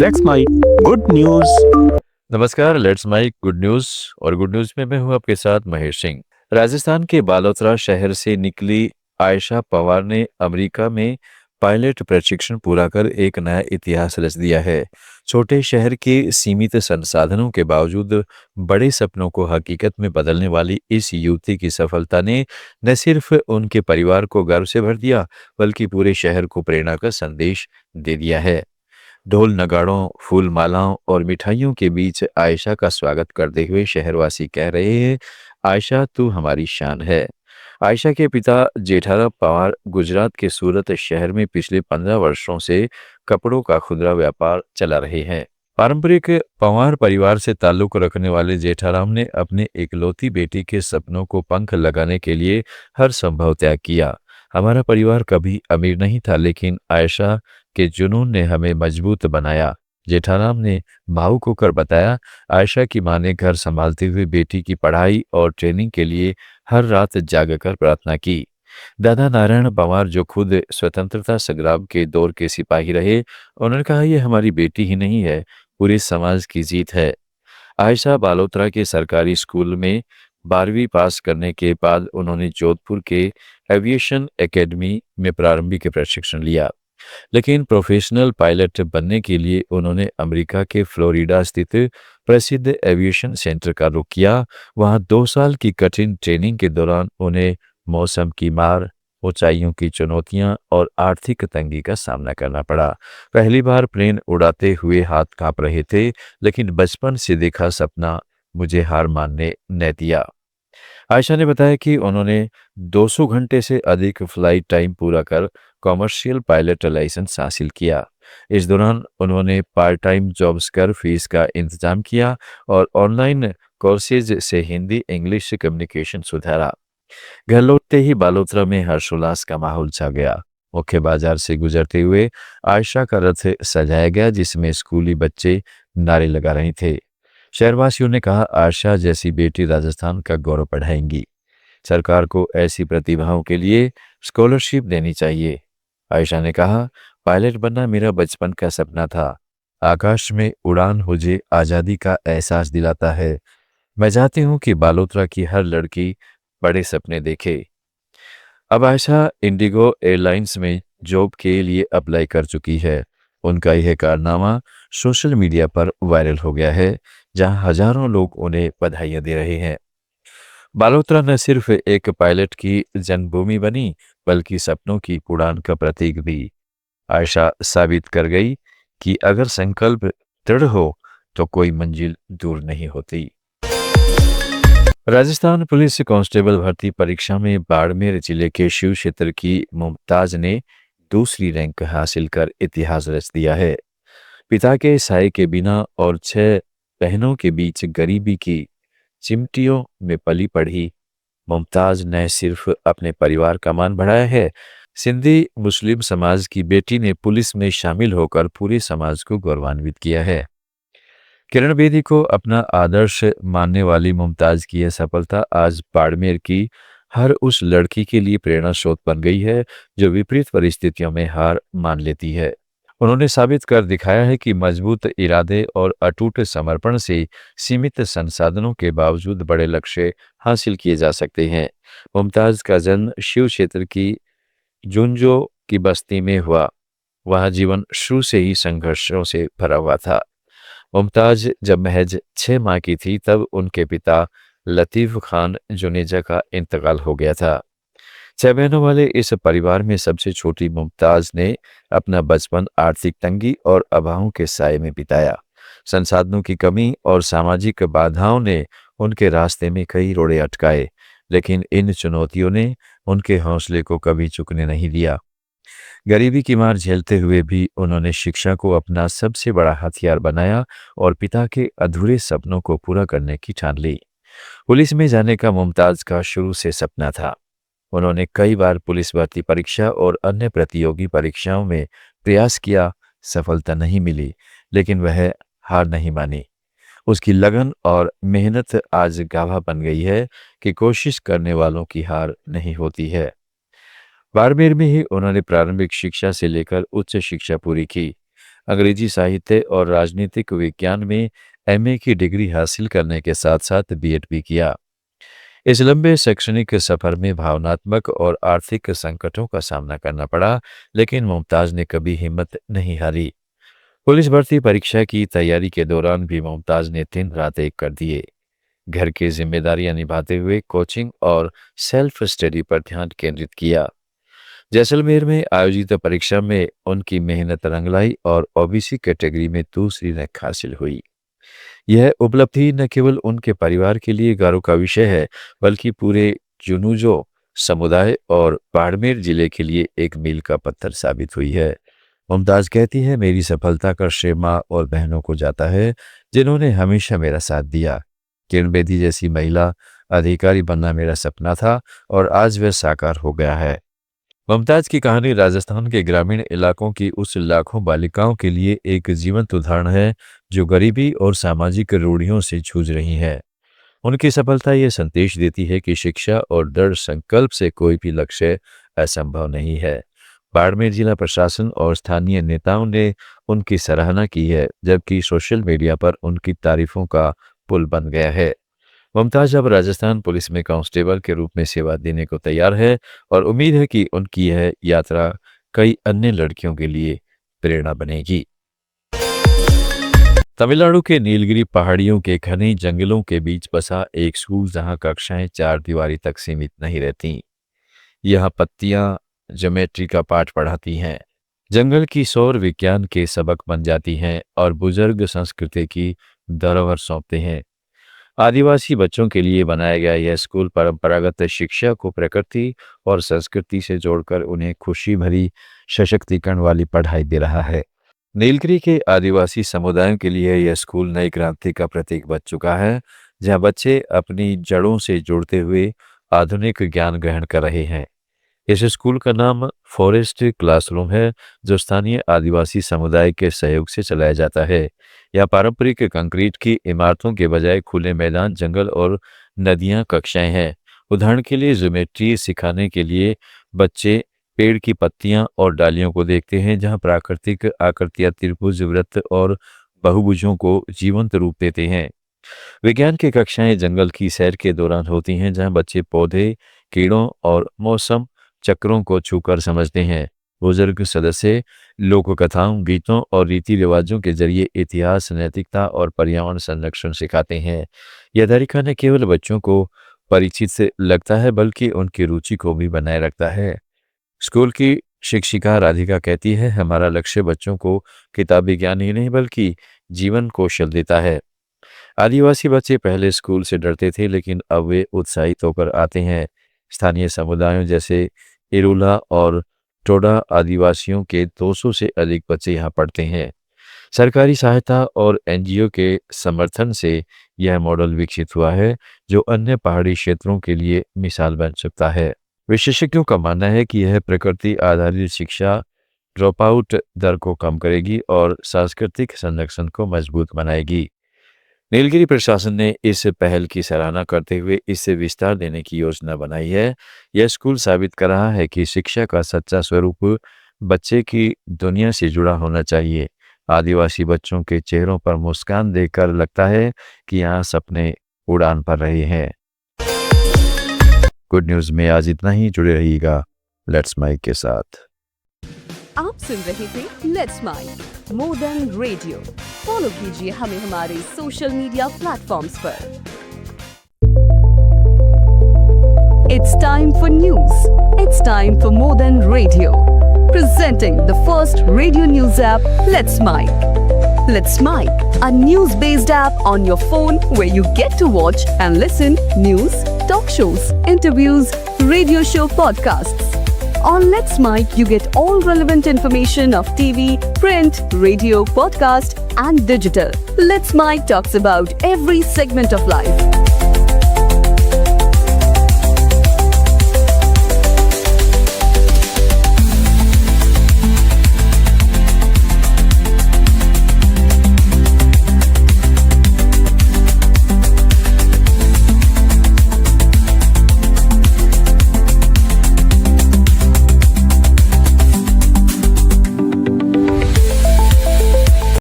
Let's my good news. नमस्कार, let's my good news. और good news में मैं हूं आपके साथ महेश सिंह। राजस्थान के बालोतरा शहर से निकली आयशा पवार ने अमेरिका में पायलट प्रशिक्षण पूरा कर एक नया इतिहास रच दिया है। छोटे शहर के सीमित संसाधनों के बावजूद बड़े सपनों को हकीकत में बदलने वाली इस युवती की सफलता ने न सिर्फ उनके परिवार को गर्व से भर दिया, बल्कि पूरे शहर को प्रेरणा का संदेश दे दिया है। ढोल नगाड़ों, फूल मालाओं और मिठाइयों के बीच आयशा का स्वागत करते हुए शहरवासी कह रहे हैं, आयशा तू हमारी शान है। आयशा के पिता जेठाराम पवार गुजरात के सूरत शहर में पिछले 15 वर्षों से कपड़ों का खुदरा व्यापार चला रहे हैं। पारंपरिक पवार परिवार से ताल्लुक रखने वाले जेठाराम ने अपने इकलौती बेटी के सपनों को पंख लगाने के लिए हर संभव त्याग किया। हमारा परिवार कभी अमीर नहीं था, लेकिन आयशा के जुनून ने हमें मजबूत बनाया, जेठाराम ने भावुक होकर बताया। आयशा की मां ने घर संभालते हुए बेटी की पढ़ाई और ट्रेनिंग के लिए हर रात जागकर प्रार्थना की। दादा नारायण पवार, जो खुद स्वतंत्रता संग्राम के दौर के सिपाही रहे, उन्होंने कहा, यह हमारी बेटी ही नहीं है, पूरे समाज की जीत है। आयशा बालोतरा के सरकारी स्कूल में 12वीं पास करने के बाद उन्होंने जोधपुर के एविएशन एकेडमी में प्रारंभिक प्रशिक्षण लिया, लेकिन प्रोफेशनल पायलट बनने के लिए उन्होंने अमेरिका के फ्लोरिडा स्थित प्रसिद्ध एविएशन सेंटर का रुख किया। वहां 2 साल की कठिन ट्रेनिंग के दौरान उन्हें मौसम की मार, ऊंचाइयों की चुनौतियां और आर्थिक तंगी का सामना करना पड़ा। पहली बार प्लेन उड़ाते हुए हाथ कांप रहे थे, लेकिन बचपन से देखा सपना मुझे हार मानने न दिया। आयशा ने बताया कि उन्होंने 200 घंटे से अधिक फ्लाइट टाइम पूरा कर कॉमर्शियल पायलट लाइसेंस हासिल किया। इस दौरान उन्होंने पार्ट टाइम जॉब्स कर फीस का इंतजाम किया और ऑनलाइन कोर्सेज से हिंदी इंग्लिश कम्युनिकेशन सुधारा। घर लौटते ही बालोतरा में हर्षोल्लास का माहौल छा गया। मुख्य बाजार से गुजरते हुए आयशा का रथ सजाया गया, जिसमें स्कूली बच्चे नारे लगा रहे थे। शहरवासियों ने कहा, आयशा जैसी बेटी राजस्थान का गौरव बढ़ाएंगी। सरकार को ऐसी प्रतिभाओं के लिए स्कॉलरशिप देनी चाहिए। आयशा ने कहा, पायलट बनना मेरा बचपन का सपना था। आकाश में उड़ान मुझे आज़ादी का एहसास दिलाता है। मैं चाहती हूँ कि बालोतरा की हर लड़की बड़े सपने देखे। अब आयशा इंडिगो एयरलाइंस में जॉब के लिए अप्लाई कर चुकी है। उनका यह कारनामा सोशल मीडिया पर वायरल हो गया है, जहां हजारों लोग उन्हें बधाइयां दे रहे हैं। बालोतरा न सिर्फ एक पायलट की जन्मभूमि बनी, बल्कि सपनों की उड़ान का प्रतीक भी। आयशा साबित कर गई कि अगर संकल्प दृढ़ हो तो कोई मंजिल दूर नहीं होती। राजस्थान पुलिस कांस्टेबल भर्ती परीक्षा में बाड़मेर जिले के शिव क्षेत्र की मुमताज ने दूसरी रैंक हासिल कर इतिहास रच दिया है। पिता के साय के बिना और 6 बहनों के बीच गरीबी की चिमटियों में पली बढ़ी मुमताज ने सिर्फ अपने परिवार का मान बढ़ाया है, सिंधी मुस्लिम समाज की बेटी ने पुलिस में शामिल होकर पूरे समाज को गौरवान्वित किया है। किरण बेदी को अपना आदर्श मानने वाली मुमताज की यह सफलता आज बाड़मेर की हर उस लड़की के लिए प्रेरणा स्रोत बन गई है, जो विपरीत परिस्थितियों में हार मान लेती है। उन्होंने साबित कर दिखाया है कि मजबूत इरादे और अटूट समर्पण से सीमित संसाधनों के बावजूद बड़े लक्ष्य हासिल किए जा सकते हैं। मुमताज का जन्म शिव क्षेत्र की जुंजो की बस्ती में हुआ। वहाँ जीवन शुरू से ही संघर्षों से भरा हुआ था। मुमताज जब महज 6 माह की थी, तब उनके पिता लतीफ़ खान जुनेजा का इंतकाल हो गया था। 6 बहनों वाले इस परिवार में सबसे छोटी मुमताज ने अपना बचपन आर्थिक तंगी और अभावों के साए में बिताया। संसाधनों की कमी और सामाजिक बाधाओं ने उनके रास्ते में कई रोड़े अटकाए, लेकिन इन चुनौतियों ने उनके हौसले को कभी झुकने नहीं दिया। गरीबी की मार झेलते हुए भी उन्होंने शिक्षा को अपना सबसे बड़ा हथियार बनाया और पिता के अधूरे सपनों को पूरा करने की ठान ली। पुलिस में जाने का मुमताज का शुरू से सपना था। उन्होंने कई बार पुलिस भर्ती परीक्षा और अन्य प्रतियोगी परीक्षाओं में प्रयास किया, सफलता नहीं मिली, लेकिन वह हार नहीं मानी। उसकी लगन और मेहनत आज गवाह बन गई है कि कोशिश करने वालों की हार नहीं होती है। बाड़मेर में ही उन्होंने प्रारंभिक शिक्षा से लेकर उच्च शिक्षा पूरी की। अंग्रेजी साहित्य और राजनीतिक विज्ञान में एमए की डिग्री हासिल करने के साथ साथ बीएड भी किया। इस लंबे शैक्षणिक सफर में भावनात्मक और आर्थिक संकटों का सामना करना पड़ा, लेकिन मुमताज ने कभी हिम्मत नहीं हारी। पुलिस भर्ती परीक्षा की तैयारी के दौरान भी मुमताज ने दिन रात एक कर दिए। घर की जिम्मेदारियां निभाते हुए कोचिंग और सेल्फ स्टडी पर ध्यान केंद्रित किया। जैसलमेर में आयोजित परीक्षा में उनकी मेहनत रंग लाई और ओबीसी कैटेगरी में दूसरी रैंक हासिल हुई। यह उपलब्धि न केवल उनके परिवार के लिए गर्व का विषय है, बल्कि पूरे जुनूजो समुदाय और बाड़मेर जिले के लिए एक मील का पत्थर साबित हुई है। मुमताज कहती है, मेरी सफलता का श्रेय माँ और बहनों को जाता है, जिन्होंने हमेशा मेरा साथ दिया। किरण बेदी जैसी महिला अधिकारी बनना मेरा सपना था और आज वह साकार हो गया है। मुमताज की कहानी राजस्थान के ग्रामीण इलाकों की उस लाखों बालिकाओं के लिए एक जीवंत उदाहरण है जो गरीबी और सामाजिक रूढ़ियों से जूझ रही हैं। उनकी सफलता ये संदेश देती है कि शिक्षा और दृढ़ संकल्प से कोई भी लक्ष्य असंभव नहीं है। बाड़मेर जिला प्रशासन और स्थानीय नेताओं ने उनकी सराहना की है, जबकि सोशल मीडिया पर उनकी तारीफों का पुल बन गया है। मुमताज अब राजस्थान पुलिस में कांस्टेबल के रूप में सेवा देने को तैयार है और उम्मीद है कि उनकी यह यात्रा कई अन्य लड़कियों के लिए प्रेरणा बनेगी। तमिलनाडु के नीलगिरी पहाड़ियों के घने जंगलों के बीच बसा एक स्कूल जहां कक्षाएं 4 दीवारी तक सीमित नहीं रहती। यहाँ पत्तियां ज्योमेट्री का पाठ पढ़ाती हैं, जंगल की सौर विज्ञान के सबक बन जाती हैं और बुजुर्ग संस्कृति की धरोहर सौंपते हैं। आदिवासी बच्चों के लिए बनाया गया यह स्कूल परंपरागत शिक्षा को प्रकृति और संस्कृति से जोड़कर उन्हें खुशी भरी सशक्तिकरण वाली पढ़ाई दे रहा है। नीलगिरी के आदिवासी समुदायों के लिए यह स्कूल नई क्रांति का प्रतीक बन चुका है, जहां बच्चे अपनी जड़ों से जुड़ते हुए आधुनिक ज्ञान ग्रहण कर रहे हैं। इस स्कूल का नाम फॉरेस्ट क्लासरूम है, जो स्थानीय आदिवासी समुदाय के सहयोग से चलाया जाता है। यह पारंपरिक कंक्रीट की इमारतों के बजाय खुले मैदान, जंगल और नदियां कक्षाएं हैं। उदाहरण के लिए ज्योमेट्री सिखाने के लिए बच्चे पेड़ की पत्तियां और डालियों को देखते हैं, जहां प्राकृतिक आकृतियां त्रिभुज, वृत्त और बहुभुजों को जीवंत रूप देते हैं। विज्ञान की कक्षाएं जंगल की सैर के दौरान होती हैं, जहां बच्चे पौधे, कीड़ों और मौसम चक्रों को छूकर समझते हैं। बुजुर्ग सदस्य लोक कथाओं, गीतों और रीति रिवाजों के जरिए इतिहास, नैतिकता और पर्यावरण संरक्षण सिखाते हैं। यह तरीका न केवल बच्चों को परिचित से लगता है, बल्कि उनकी रुचि को भी बनाए रखता है। स्कूल की शिक्षिका राधिका कहती है, हमारा लक्ष्य बच्चों को किताबी ज्ञान ही नहीं बल्कि जीवन कौशल देता है। आदिवासी बच्चे पहले स्कूल से डरते थे, लेकिन अब वे उत्साहित होकर आते हैं। स्थानीय समुदायों जैसे इरुला और टोडा आदिवासियों के 200 से अधिक बच्चे यहाँ पढ़ते हैं। सरकारी सहायता और एनजीओ के समर्थन से यह मॉडल विकसित हुआ है, जो अन्य पहाड़ी क्षेत्रों के लिए मिसाल बन सकता है। विशेषज्ञों का मानना है कि यह प्रकृति आधारित शिक्षा ड्रॉप आउट दर को कम करेगी और सांस्कृतिक संरक्षण को मजबूत बनाएगी। नीलगिरी प्रशासन ने इस पहल की सराहना करते हुए इसे विस्तार देने की योजना बनाई है। यह स्कूल साबित कर रहा है कि शिक्षा का सच्चा स्वरूप बच्चे की दुनिया से जुड़ा होना चाहिए। आदिवासी बच्चों के चेहरों पर मुस्कान देखकर लगता है कि यहाँ सपने उड़ान भर रहे हैं। गुड न्यूज में आज इतना ही। जुड़े रहिएगा लेट्स माइक के साथ। आप सुन रहे थे let's make more than radio. Follow कीजिए हमें हमारे सोशल मीडिया प्लेटफॉर्म्स पर। It's time for news. It's time for more than radio. Presenting the first radio news app, Let's Mic. Let's Mic, a news-based app on your phone where you get to watch and listen news, talk shows, interviews, radio show podcasts. On Let's Mic, you get all relevant information of TV, print, radio, podcast, and digital. Let's Mic talks about every segment of life.